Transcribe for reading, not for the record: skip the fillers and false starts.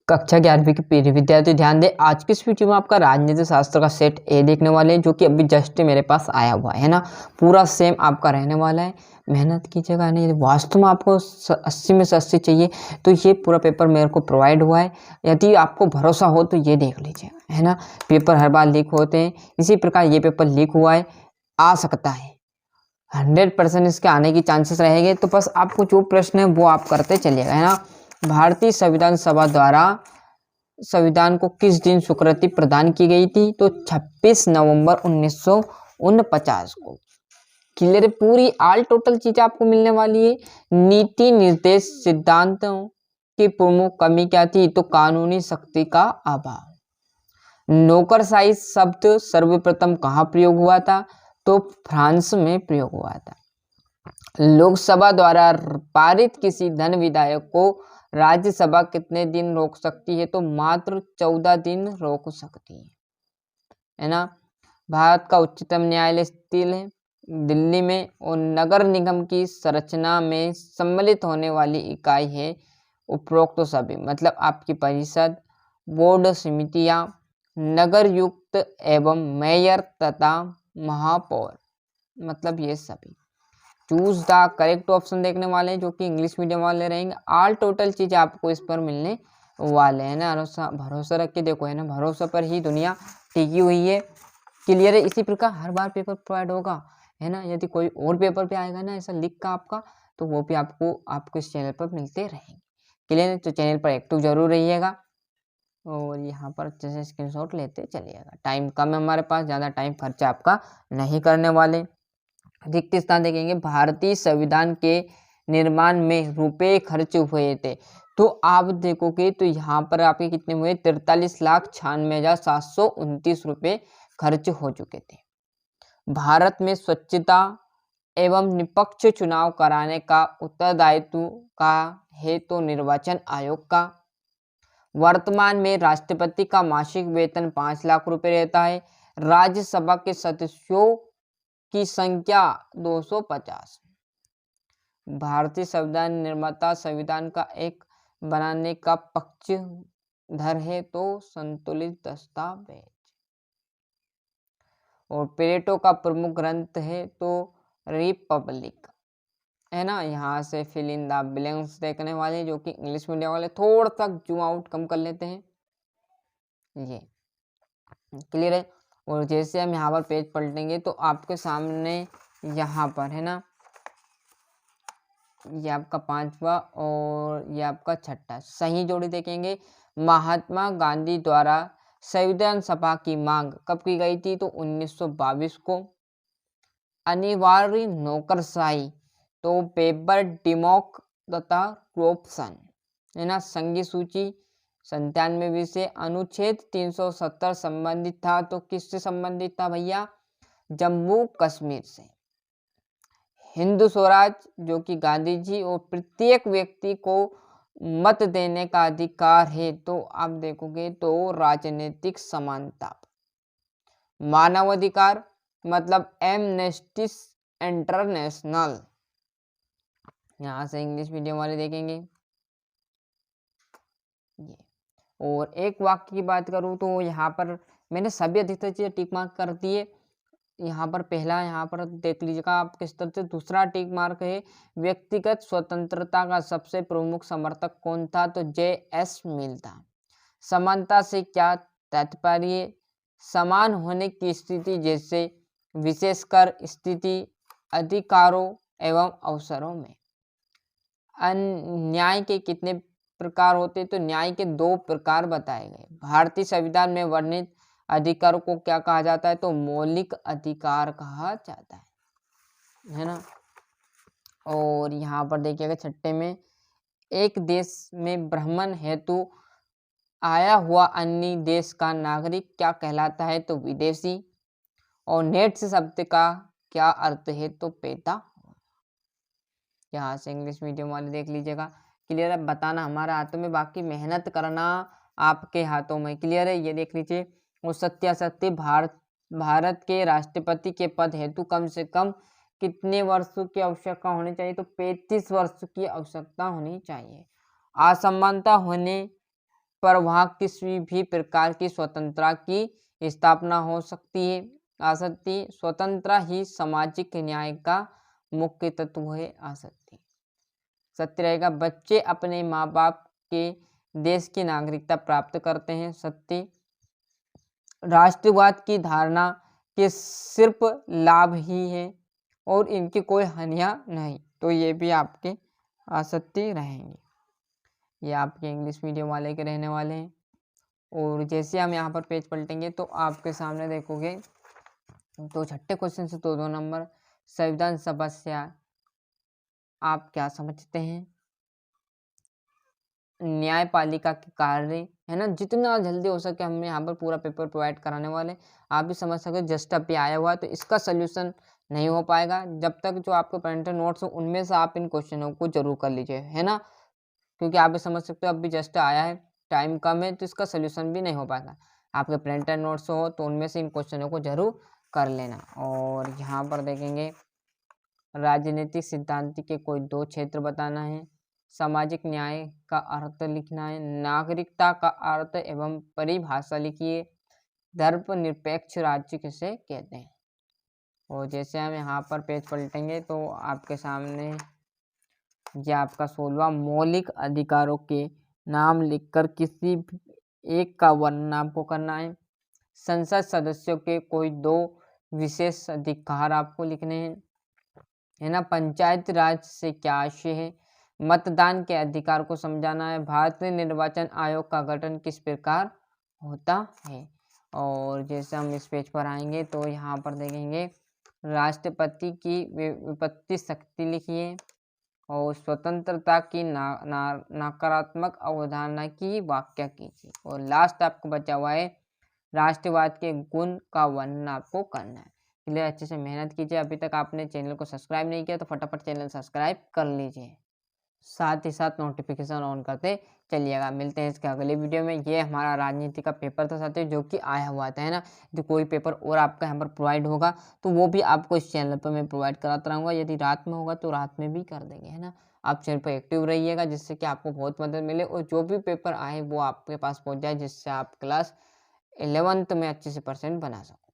कक्षा 11वीं के प्रिय विद्यार्थी ध्यान दें। आज की इस वीडियो में आपका राजनीति शास्त्र का सेट ए देखने वाले हैं, जो कि अभी जस्ट मेरे पास आया हुआ है ना। पूरा सेम आपका रहने वाला है। मेहनत कीजिएगा। नहीं वास्तव में आपको 80 में से 80 चाहिए तो ये पूरा पेपर मेरे को प्रोवाइड हुआ है। यदि आपको भरोसा हो तो ये देख लीजिए, है ना। पेपर हर बार लीक होते हैं, इसी प्रकार ये पेपर लीक हुआ है, आ सकता है। 100% इसके आने की चांसेस रहेंगे। तो बस आपको जो प्रश्न है वो आप करते चलिएगा, है ना। भारतीय संविधान सभा द्वारा संविधान को किस दिन स्वीकृति प्रदान की गई थी? तो 26 नवंबर 1949 को। क्लियर है। पूरी ऑल टोटल चीजें आपको मिलने वाली है। नीति निर्देश सिद्धांतों की प्रमुख कमी क्या थी? तो कानूनी शक्ति का अभाव। नौकरशाही शब्द सर्वप्रथम कहाँ प्रयोग हुआ था? तो फ्रांस में प्रयोग हुआ था। लोकसभा द्वारा पारित किसी धन विधेयक को राज्यसभा कितने दिन रोक सकती है? तो मात्र 14 दिन रोक सकती है ना। भारत का उच्चतम न्यायालय स्थित है दिल्ली में, और नगर निगम की संरचना में सम्मिलित होने वाली इकाई है उपरोक्त सभी, मतलब आपकी परिषद, बोर्ड, समितियां, नगरयुक्त एवं मेयर तथा महापौर, मतलब ये सभी। चूज द करेक्ट ऑप्शन देखने वाले हैं, जो कि इंग्लिश मीडियम वाले रहेंगे। ऑल टोटल चीज आपको इस पर मिलने वाले हैं ना। भरोसा रख के देखो, है ना। भरोसा पर ही दुनिया टिकी हुई है। क्लियर है। इसी प्रकार हर बार पेपर प्रोवाइड होगा, है ना। यदि कोई और पेपर पे आएगा ना ऐसा लिख का आपका, तो वो भी आपको इस चैनल पर मिलते रहेंगे। क्लियर है। तो चैनल पर एक्टिव जरूर रहिएगा, और यहाँ पर अच्छे से स्क्रीनशॉट लेते चलिएगा। टाइम कम है हमारे पास, ज़्यादा टाइम खर्चा आपका नहीं करने वाले। रिक्त स्थान देखेंगे। भारतीय संविधान के निर्माण में रुपए खर्च हुए थे, तो आप देखोगे तो यहाँ पर आपके कितने हुए? 43,96,729 रुपए खर्च हो चुके थे। भारत में स्वच्छता एवं निष्पक्ष चुनाव कराने का उत्तरदायित्व का है तो निर्वाचन आयोग का। वर्तमान में राष्ट्रपति का मासिक वेतन 5 लाख रुपए रहता है। राज्यसभा के सदस्यों की संख्या 250। भारतीय संविधान निर्माता संविधान का एक बनाने का पक्षधर है तो संतुलित दस्तावेज। और प्लेटो का प्रमुख ग्रंथ है तो रिपब्लिक, है ना। यहाँ से फिल इन द ब्लैंक्स देखने वाले, जो कि इंग्लिश मीडियम वाले थोड़ा सा जूम आउट कम कर लेते हैं। ये क्लियर है। और जैसे हम यहाँ पर पेज पलटेंगे तो आपके सामने यहाँ पर, है ना, ये आपका 5वां और ये आपका 6ठा सही जोड़ी देखेंगे। महात्मा गांधी द्वारा संविधान सभा की मांग कब की गई थी? तो 1922 को। अनिवार्य नौकरशाही तो पेपर डिमोक तथा क्रोप्सन, है ना। संघीय सूची 97 से। अनुच्छेद 370 संबंधित था, तो किससे संबंधित था भैया? जम्मू कश्मीर से। हिंदू स्वराज जो कि गांधी जी, और प्रत्येक व्यक्ति को मत देने का अधिकार है, तो आप देखोगे तो राजनीतिक समानता। मानवाधिकार मतलब एमनेस्टी इंटरनेशनल। यहाँ से इंग्लिश मीडियम वाले देखेंगे ये। और एक वाक्य की बात करूँ तो यहाँ पर मैंने सभी अधिकतर चीजें टिक मार्क कर दिए। यहाँ पर पहला, यहाँ पर देख लीजिएगा आप किस तरह से। दूसरा टिक मार्क है, व्यक्तिगत स्वतंत्रता का सबसे प्रमुख समर्थक कौन था? तो J.S. मिल था। समानता से क्या तात्पर्य? समान होने की स्थिति, जैसे विशेषकर स्थिति, अधिकारों एवं अवसरों में। न्याय के कितने प्रकार होते? तो न्याय के 2 प्रकार बताए गए। भारतीय संविधान में वर्णित अधिकार को क्या कहा जाता है? तो मौलिक अधिकार कहा जाता है ना। और यहाँ पर देखिएगा 6ठे में, एक देश में भ्रमण हेतु आया हुआ अन्य देश का नागरिक क्या कहलाता है? तो विदेशी। और नेट से शब्द का क्या अर्थ है? तो पैदा। यहाँ से इंग्लिश मीडियम वाले देख लीजिएगा। क्लियर है। बताना हमारे हाथों में, बाकी मेहनत करना आपके हाथों में। क्लियर है। ये देख लीजिए। और सत्यासत्य, भारत के राष्ट्रपति के पद हेतु कम से कम कितने वर्ष की आवश्यकता होनी चाहिए? तो 35 वर्ष की आवश्यकता होनी चाहिए। असमानता होने पर वहाँ किसी भी प्रकार की स्वतंत्रता की स्थापना हो सकती है आसक्ति स्वतंत्र ही सामाजिक न्याय का मुख्य तत्व है आसक्ति। सत्य रहेगा बच्चे अपने माँ बाप के देश की नागरिकता प्राप्त करते हैं सत्य। राष्ट्रवाद की धारणा के सिर्फ लाभ ही है और इनकी कोई हानियाँ नहीं, तो ये भी आपके असत्य रहेंगे। ये आपके इंग्लिश मीडियम वाले के रहने वाले हैं। और जैसे हम यहाँ पर पेज पलटेंगे तो आपके सामने देखोगे तो छठे क्वेश्चन से 2-2 नंबर संविधान समस्या आप क्या समझते हैं। न्यायपालिका के कार्य है ना, जितना जल्दी हो सके हम यहाँ पर पूरा पेपर प्रोवाइड कराने वाले। आप भी समझ सकते हो जस्ट अभी आया हुआ है तो इसका सोल्यूशन नहीं हो पाएगा जब तक जो आपके प्रिंटेड नोट्स हो उनमें से आप इन क्वेश्चनों को जरूर कर लीजिए, है ना, क्योंकि आप भी समझ सकते हो अभी जस्ट आया है, टाइम कम है, तो इसका सोल्यूशन भी नहीं हो पाएगा। आपके प्रिंटेड नोट्स हो तो उनमें से इन क्वेश्चनों को जरूर कर लेना। और यहाँ पर देखेंगे राजनीतिक सिद्धांत के कोई 2 क्षेत्र बताना है, सामाजिक न्याय का अर्थ लिखना है, नागरिकता का अर्थ एवं परिभाषा लिखिए, धर्मनिरपेक्ष राज्य किसे कहते हैं। और जैसे हम यहाँ पर पेज पलटेंगे तो आपके सामने ये आपका 16वां मौलिक अधिकारों के नाम लिखकर किसी एक का वर्णन आपको करना है। संसद सदस्यों के कोई 2 विशेष अधिकार आपको लिखने हैं, है ना। पंचायत राज से क्या आशय है, मतदान के अधिकार को समझाना है, भारतीय निर्वाचन आयोग का गठन किस प्रकार होता है। और जैसे हम इस पेज पर आएंगे तो यहाँ पर देखेंगे राष्ट्रपति की विपत्ति शक्ति लिखिए और स्वतंत्रता की नकारात्मक अवधारणा की व्याख्या कीजिए। और लास्ट आपको बचा हुआ है राष्ट्रवाद के गुण का वर्णन आपको करना है। इसलिए अच्छे से मेहनत कीजिए। अभी तक आपने चैनल को सब्सक्राइब नहीं किया तो फटाफट चैनल सब्सक्राइब कर लीजिए, साथ ही साथ नोटिफिकेशन ऑन करते चलिएगा। मिलते हैं इसके अगले वीडियो में। ये हमारा राजनीति का पेपर था साथियों जो कि आया हुआ था, है ना। यदि कोई पेपर और आपका यहाँ पर प्रोवाइड होगा तो वो भी आपको इस चैनल पर मैं प्रोवाइड कराता रहूँगा। यदि रात में होगा तो रात में भी कर देंगे, है ना। आप चैनल पर एक्टिव रहिएगा जिससे कि आपको बहुत मदद मिले और जो भी पेपर आए वो आपके पास पहुँच जाए जिससे आप क्लास 11th में अच्छे से % बना सको।